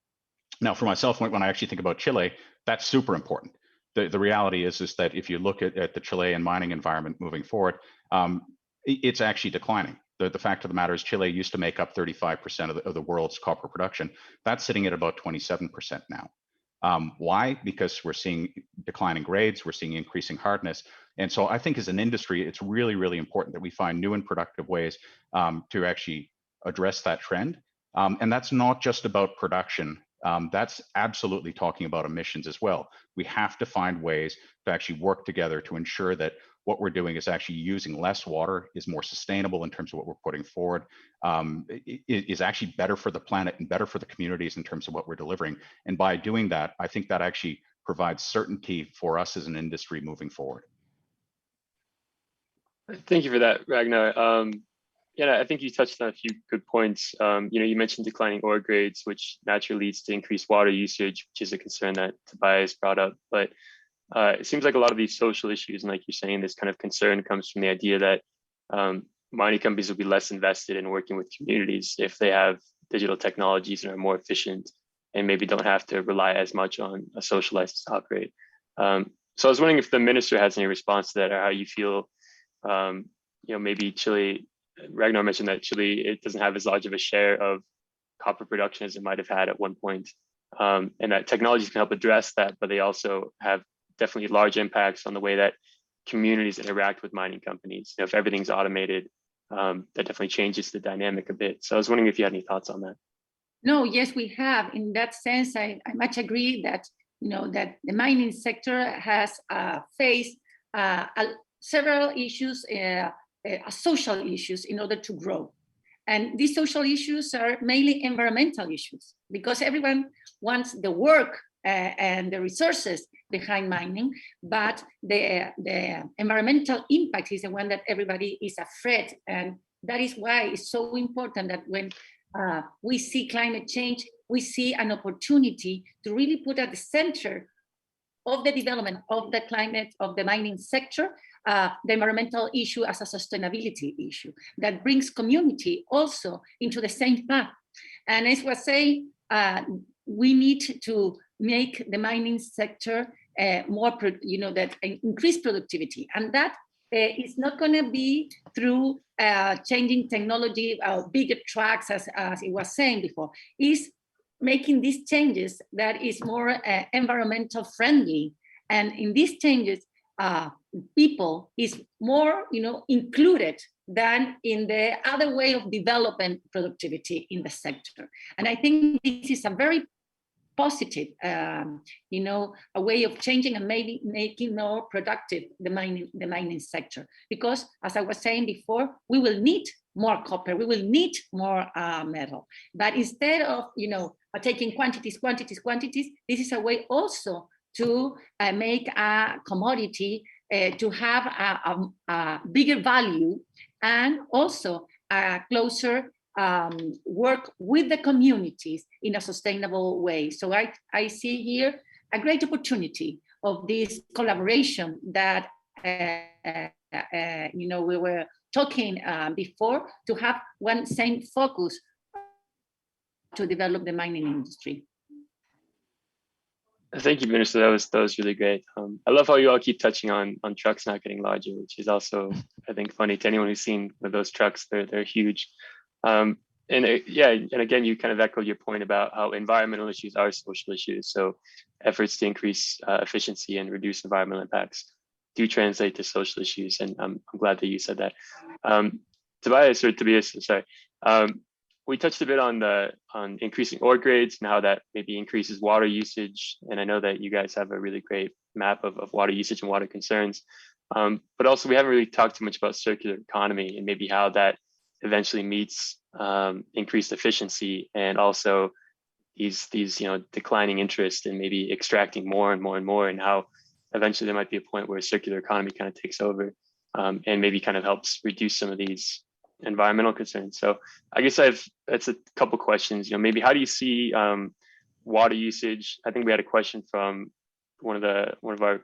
Now, for myself, when I actually think about Chile, that's super important. The reality is that if you look at the Chilean mining environment moving forward, it's actually declining. The fact of the matter is Chile used to make up 35% of the world's copper production. That's sitting at about 27% now. Why? Because we're seeing declining grades, we're seeing increasing hardness. And so I think as an industry, it's really, really important that we find new and productive ways to actually address that trend. And that's not just about production. That's absolutely talking about emissions as well. We have to find ways to actually work together to ensure that what we're doing is actually using less water, is more sustainable in terms of what we're putting forward, is actually better for the planet and better for the communities in terms of what we're delivering. And by doing that, I think that actually provides certainty for us as an industry moving forward. Thank you for that, Ragnar. Yeah, I think you touched on a few good points. You mentioned declining ore grades, which naturally leads to increased water usage, which is a concern that Tobias brought up. But it seems like a lot of these social issues, and like you're saying, this kind of concern comes from the idea that mining companies will be less invested in working with communities if they have digital technologies and are more efficient and maybe don't have to rely as much on a social license to operate. So I was wondering if the minister has any response to that, or how you feel, maybe Chile, Ragnar mentioned that Chile, it doesn't have as large of a share of copper production as it might have had at one point. And that technologies can help address that, but they also have definitely large impacts on the way that communities interact with mining companies. If everything's automated, that definitely changes the dynamic a bit. So I was wondering if you had any thoughts on that. No, yes, we have. In that sense, I much agree that that the mining sector has faced several issues, social issues, in order to grow. And these social issues are mainly environmental issues, because everyone wants the work and the resources behind mining, but the environmental impact is the one that everybody is afraid. And that is why it's so important that when we see climate change, we see an opportunity to really put at the center of the development of the climate, of the mining sector, the environmental issue as a sustainability issue that brings community also into the same path. And as I was saying, we need to make the mining sector more, that increase productivity. And that is not going to be through changing technology, bigger trucks, as it was saying before. Is making these changes that is more environmental friendly. And in these changes, people is more, included than in the other way of developing productivity in the sector. And I think this is a very positive, a way of changing and maybe making more productive the mining sector. Because as I was saying before, we will need more copper, we will need more metal. But instead of, taking quantities, this is a way also to make a commodity to have a bigger value, and also a closer work with the communities in a sustainable way. So I see here a great opportunity of this collaboration that we were talking before, to have one same focus to develop the mining industry. Thank you, Minister. That was really great. I love how you all keep touching on trucks not getting larger, which is also, I think, funny to anyone who's seen those trucks. They're huge. And again, you kind of echoed your point about how environmental issues are social issues. So efforts to increase efficiency and reduce environmental impacts do translate to social issues. And I'm glad that you said that. Tobias, sorry. We touched a bit on increasing ore grades and how that maybe increases water usage. And I know that you guys have a really great map of water usage and water concerns. But also we haven't really talked too much about circular economy and maybe how that eventually meets increased efficiency, and also these declining interest in maybe extracting more and more and more, and how eventually there might be a point where circular economy kind of takes over and maybe kind of helps reduce some of these environmental concerns. So I guess that's a couple questions. Maybe how do you see water usage? I think we had a question from one of our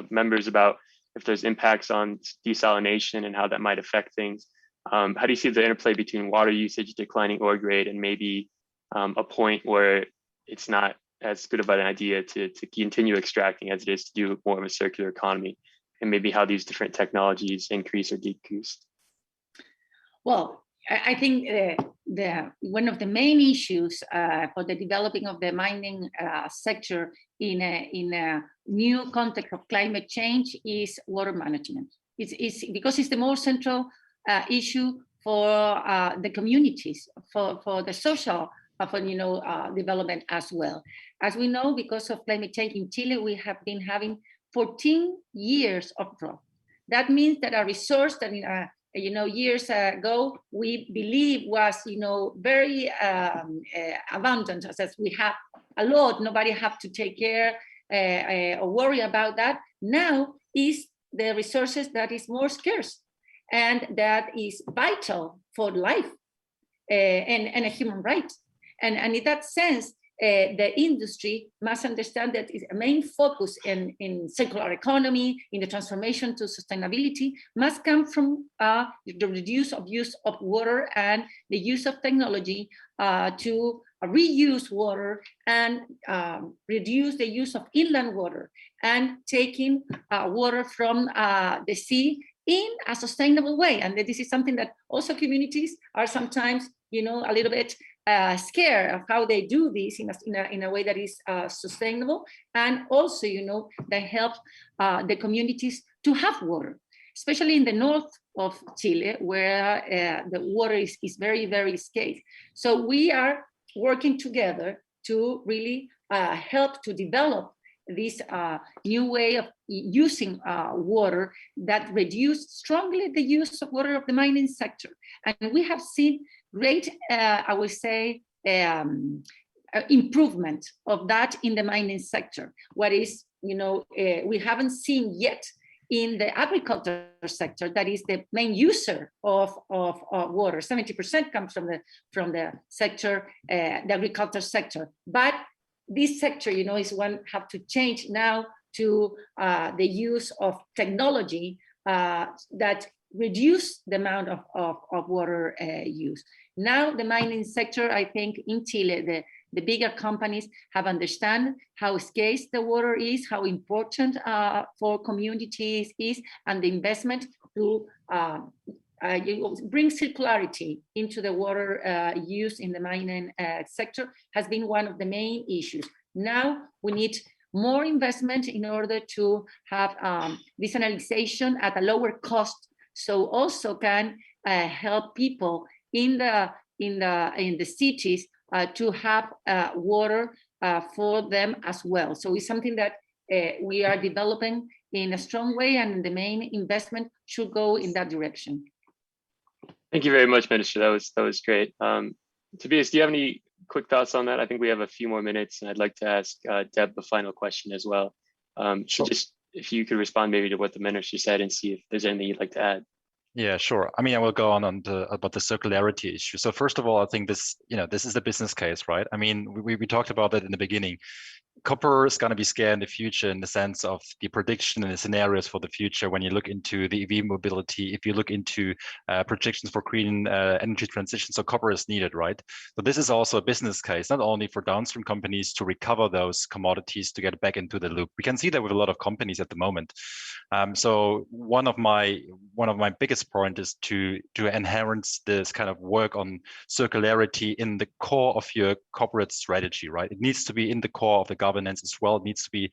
members about if there's impacts on desalination and how that might affect things. How do you see the interplay between water usage, declining ore grade, and maybe a point where it's not as good of an idea to continue extracting as it is to do more of a circular economy, and maybe how these different technologies increase or decrease? Well, I think one of the main issues for the developing of the mining sector in a new context of climate change is water management. It's because it's the more central issue for the communities, for the social development as well. As we know, because of climate change in Chile, we have been having 14 years of drought. That means that a resource that years ago we believe was very abundant, as we have a lot, nobody have to take care or worry about that. Now is the resources that is more scarce, and that is vital for life and a human right. And in that sense, the industry must understand that its main focus in circular economy, in the transformation to sustainability, must come from the reduce of use of water and the use of technology to reuse water and reduce the use of inland water, and taking water from the sea in a sustainable way. And this is something that also communities are sometimes, a little bit scared of how they do this in a way that is sustainable, and also, that help the communities to have water, especially in the north of Chile, where the water is very, very scarce. So we are working together to really help to develop this new way of using water that reduce strongly the use of water of the mining sector. And we have seen great, I would say, improvement of that in the mining sector. What is, we haven't seen yet in the agriculture sector, that is the main user of water. 70% comes from the sector, the agriculture sector. But this sector, is one have to change now to the use of technology that reduce the amount of water use. Now the mining sector, I think in Chile, the bigger companies have understand how scarce the water is, how important for communities is, and the investment to bring circularity into the water use in the mining sector has been one of the main issues. Now we need more investment in order to have desalination at a lower cost, so also can help people in the cities to have water for them as well. So it's something that we are developing in a strong way, and the main investment should go in that direction. Thank you very much, Minister. That was great. Tobias, do you have any quick thoughts on that? I think we have a few more minutes, and I'd like to ask Deb the final question as well. So just if you could respond maybe to what the Minister said and see if there's anything you'd like to add. Yeah, sure. I mean, I will go on about the circularity issue. So first of all, I think this is the business case, right? I mean, we talked about that in the beginning. Copper is going to be scarce in the future in the sense of the prediction and the scenarios for the future. When you look into the EV mobility, if you look into projections for green energy transition, so copper is needed, right? So this is also a business case, not only for downstream companies to recover those commodities to get back into the loop. We can see that with a lot of companies at the moment. So one of my biggest point is to enhance this kind of work on circularity in the core of your corporate strategy, right? It needs to be in the core of the governance as well. It needs to be,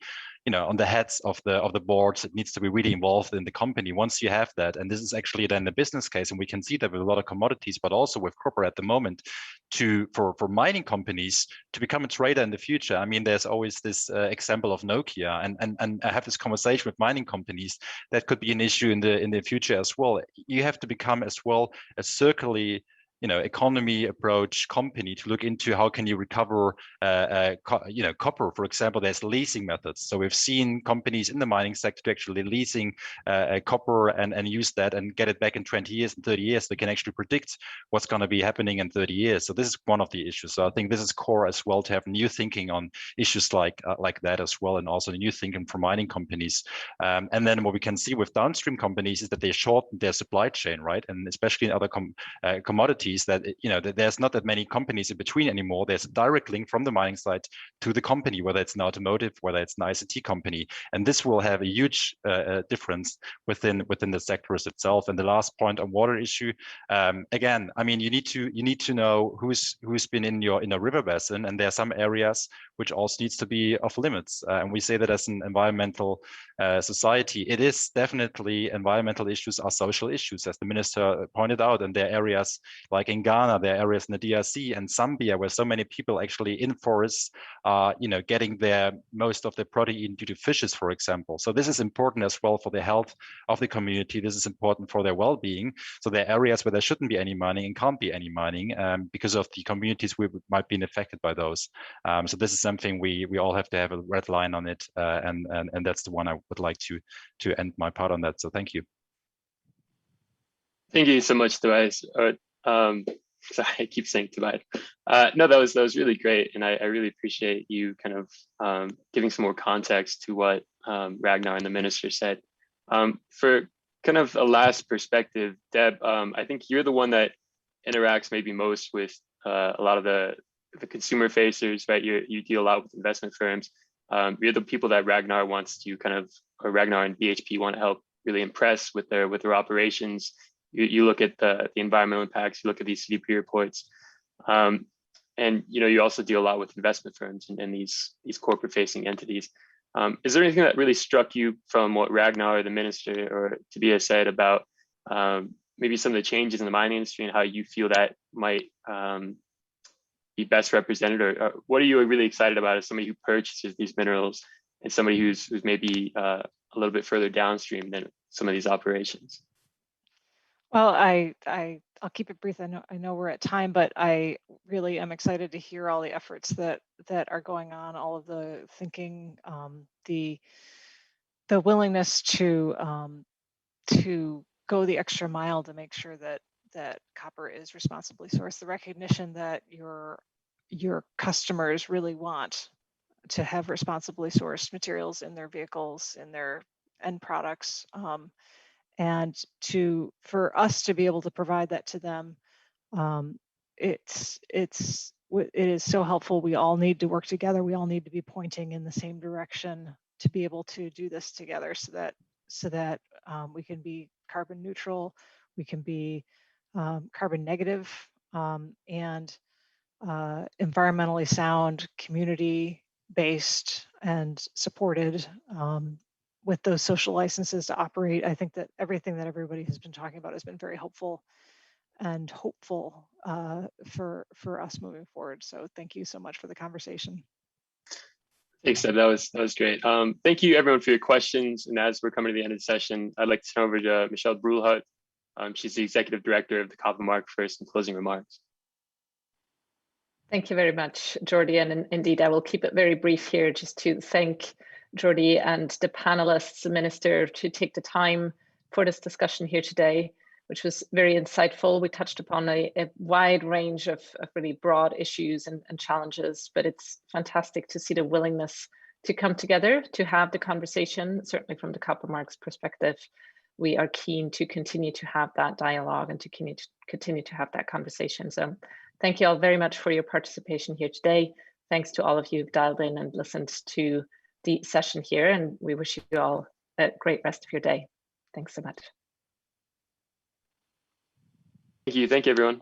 on the heads of the boards. It needs to be really involved in the company. Once you have that, and this is actually then the business case, and we can see that with a lot of commodities, but also with copper at the moment, for mining companies to become a trader in the future. I mean, there's always this example of Nokia, and I have this conversation with mining companies that could be an issue in the future as well. You have to become as well a circularly economy approach company to look into how can you recover copper. For example, there's leasing methods. So we've seen companies in the mining sector actually leasing copper and use that and get it back in 20 years and 30 years. They can actually predict what's going to be happening in 30 years. So this is one of the issues. So I think this is core as well, to have new thinking on issues like that as well, and also new thinking for mining companies. And then what we can see with downstream companies is that they shorten their supply chain, right? And especially in other commodities, that that there's not that many companies in between anymore. There's a direct link from the mining site to the company, whether it's an automotive, whether it's an ICT company, and this will have a huge difference within the sectors itself. And the last point on water issue, again, I mean, you need to know who's been in a river basin, and there are some areas which also needs to be off limits. And we say that as an environmental society, it is definitely environmental issues are social issues, as the minister pointed out, and there are areas like in Ghana, there are areas in the DRC and Zambia where so many people actually in forests are, getting their most of their protein due to fishes, for example. So this is important as well for the health of the community. This is important for their well-being. So there are areas where there shouldn't be any mining and can't be any mining because of the communities we might be affected by those. So this is something we all have to have a red line on it, and that's the one I would like to end my part on that. So thank you. Thank you so much, Tobias. Sorry, I keep saying Tobias. No, that was really great, and I really appreciate you kind of giving some more context to what Ragnar and the minister said. For kind of a last perspective, Deb, I think you're the one that interacts maybe most with a lot of the consumer facers, right? You deal a lot with investment firms. You're the people that Ragnar wants to or Ragnar and BHP want to help really impress with their operations. You look at the environmental impacts, you look at these CDP reports, and you also deal a lot with investment firms and these corporate facing entities. Is there anything that really struck you from what Ragnar or the minister or Tobias said about maybe some of the changes in the mining industry and how you feel that might be best represented, or what are you really excited about as somebody who purchases these minerals and somebody who's maybe a little bit further downstream than some of these operations? Well, I'll keep it brief. I know we're at time, but I really am excited to hear all the efforts that are going on, all of the thinking, the willingness to go the extra mile to make sure that copper is responsibly sourced, the recognition that your customers really want to have responsibly sourced materials in their vehicles, in their end products, and for us to be able to provide that to them. It is so helpful. We all need to work together. We all need to be pointing in the same direction to be able to do this together, so that we can be carbon neutral, we can be carbon negative, and environmentally sound, community-based, and supported, with those social licenses to operate. I think that everything that everybody has been talking about has been very helpful and hopeful for us moving forward. So thank you so much for the conversation. Thanks, Deb. That was great. Thank you everyone for your questions. And as we're coming to the end of the session, I'd like to turn over to Michelle Brulhut. She's the Executive Director of the Copper Mark for some closing remarks. Thank you very much, Jordi. And indeed, I will keep it very brief here, just to thank Jordi and the panelists, the Minister, to take the time for this discussion here today, which was very insightful. We touched upon a wide range of really broad issues and challenges, but it's fantastic to see the willingness to come together, to have the conversation. Certainly from the Copper Mark's perspective, we are keen to continue to have that dialogue and to continue to have that conversation. So thank you all very much for your participation here today. Thanks to all of you who've dialed in and listened to the session here, and we wish you all a great rest of your day. Thanks so much. Thank you. Thank you, everyone.